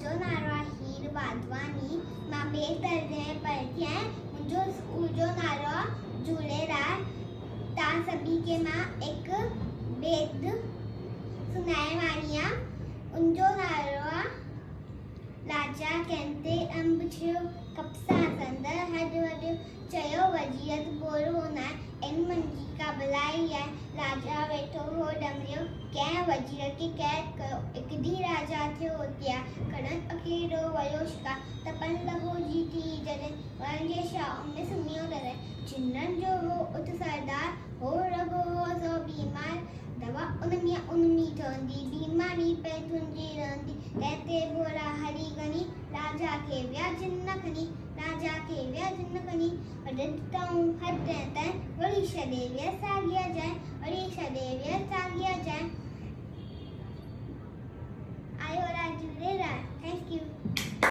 मुंहिंजो नालो आहे हीर वाधवानी। मां ॿिए दर्जे में पढ़ंदी आहियां। मुंहिंजो स्कूल जो नालो आहे झूलेलाल। तव्हां सभी खे मां हिकु बेद सुनाइण वारी आहियां। उनजो नालो आहे राजा कंहिंते अंब थियो कपसा संदर हद वॾियो चयो वज़ीरत बोलो न इन मंजी का भलाई है। राजा वेठो हो डमरियो कंहिं वज़ीर खे क़ैद कयो। हिकु ॾींहुं राजा थियो होतिया कड़न अकेलो वयो शिकार तपन लॻो जीती जॾहिं वण जे छांव में सुम्हियो तॾहिं चिन्हनि जो हो उठ सरदार हो रगो हो सो बीमार दवा उनमी ठहंदी बीमारी पे तुंहिंजी रहंदी तंहिंते बोला हरी गनी राजा खे व्याज न खणी राजा खे व्याज न खणी वॾताऊं हद तैं वरी छॾे विया साॻिया जाए वरी छॾे विया साॻिया जाए